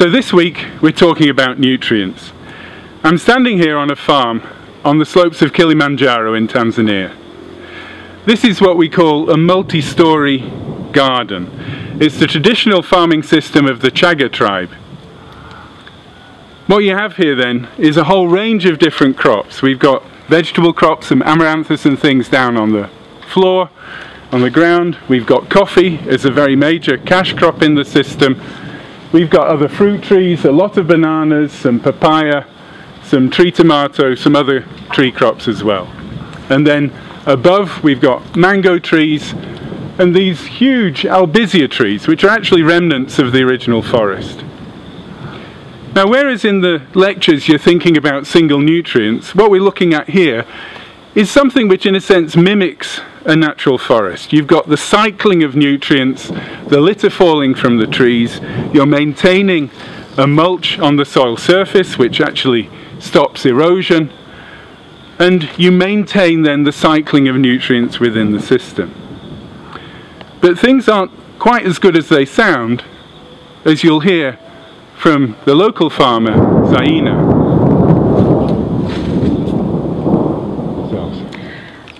So this week we're talking about nutrients. I'm standing here on a farm on the slopes of Kilimanjaro in Tanzania. This is what we call a multi-story garden. It's the traditional farming system of the Chaga tribe. What you have here then is a whole range of different crops. We've got vegetable crops, some amaranthus and things down on the floor, on the ground. We've got coffee as a very major cash crop in the system. We've got other fruit trees, a lot of bananas, some papaya, some tree tomato, some other tree crops as well. And then above we've got mango trees and these huge albizia trees, which are actually remnants of the original forest. Now, whereas in the lectures you're thinking about single nutrients, what we're looking at here is something which in a sense mimics a natural forest. You've got the cycling of nutrients, the litter falling from the trees, you're maintaining a mulch on the soil surface which actually stops erosion, and you maintain then the cycling of nutrients within the system. But things aren't quite as good as they sound, as you'll hear from the local farmer, Zaina.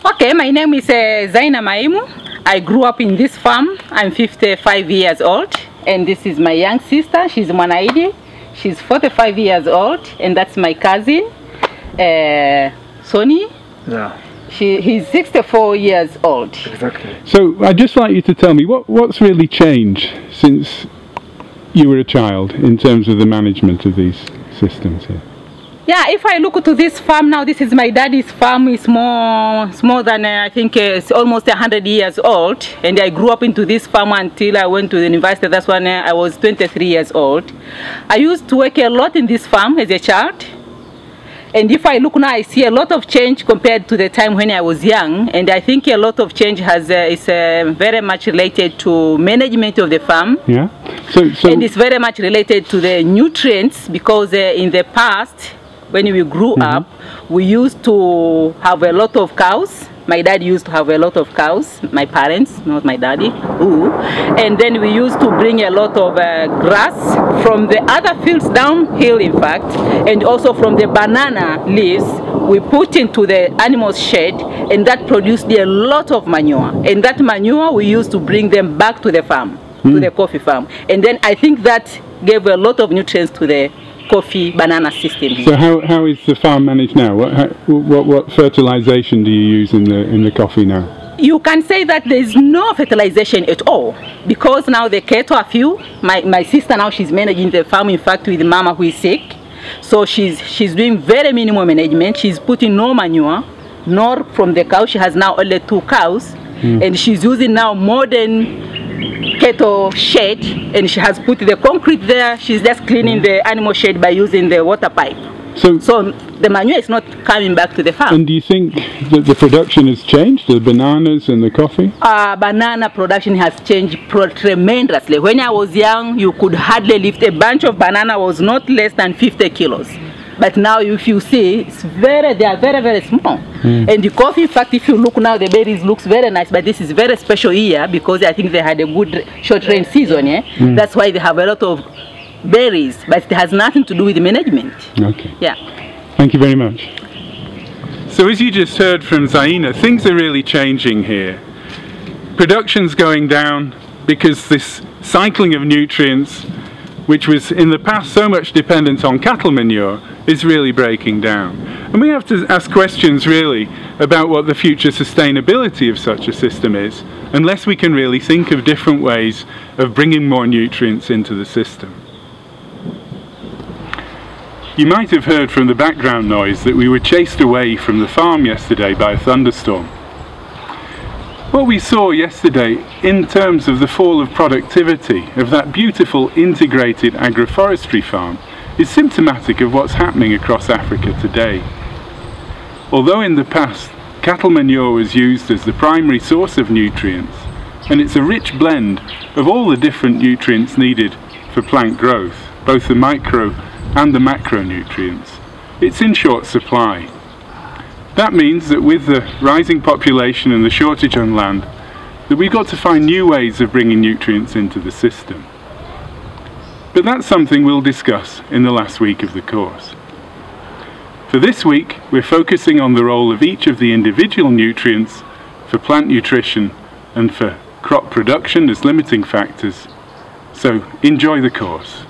Okay, my name is Zaina Maimu. I grew up in this farm. I'm 55 years old, and this is my young sister. She's Mwanaidi. She's 45 years old, and that's my cousin, Sony. Yeah. He's 64 years old. Exactly. So I'd just like you to tell me what's really changed since you were a child in terms of the management of these systems here. Yeah, if I look to this farm now, this is my daddy's farm. It's more than I think it's almost 100 years old, and I grew up into this farm until I went to the university. That's when I was 23 years old. I used to work a lot in this farm as a child, and if I look now, I see a lot of change compared to the time when I was young, and I think a lot of change is very much related to management of the farm. Yeah. So and it's very much related to the nutrients, because in the past, when we grew up, we used to have a lot of cows. My dad used to have a lot of cows, my parents, not my daddy. Ooh. And then we used to bring a lot of grass from the other fields downhill, in fact, and also from the banana leaves we put into the animals' shed, and that produced a lot of manure. And that manure we used to bring them back to the farm, to the coffee farm. And then I think that gave a lot of nutrients to the coffee banana system. So how is the farm managed now? What fertilization do you use in the coffee now? You can say that there is no fertilization at all, because now the cattle are few. My sister now, she's managing the farm, in fact, with mama who is sick. So she's doing very minimal management. She's putting no manure, nor from the cow. She has now only 2 cows, and she's using now modern cattle shed, and she has put the concrete there. She's just cleaning the animal shed by using the water pipe. So the manure is not coming back to the farm. And do you think that the production has changed, the bananas and the coffee? Banana production has changed tremendously. When I was young, you could hardly lift a bunch of banana, was not less than 50 kilos. But now, if you see, they are very, very small. And the coffee, in fact, if you look now, the berries looks very nice. But this is very special year, because I think they had a good short rain season. Yeah? That's why they have a lot of berries. But it has nothing to do with management. Okay. Yeah. Thank you very much. So as you just heard from Zaina, things are really changing here. Production's going down because this cycling of nutrients, which was in the past so much dependent on cattle manure, is really breaking down. And we have to ask questions really about what the future sustainability of such a system is, unless we can really think of different ways of bringing more nutrients into the system. You might have heard from the background noise that we were chased away from the farm yesterday by a thunderstorm. What we saw yesterday in terms of the fall of productivity of that beautiful integrated agroforestry farm is symptomatic of what's happening across Africa today. Although in the past cattle manure was used as the primary source of nutrients, and it's a rich blend of all the different nutrients needed for plant growth, both the micro and the macronutrients, it's in short supply. That means that with the rising population and the shortage on land, that we've got to find new ways of bringing nutrients into the system. but that's something we'll discuss in the last week of the course. For this week, we're focusing on the role of each of the individual nutrients for plant nutrition and for crop production as limiting factors. So enjoy the course.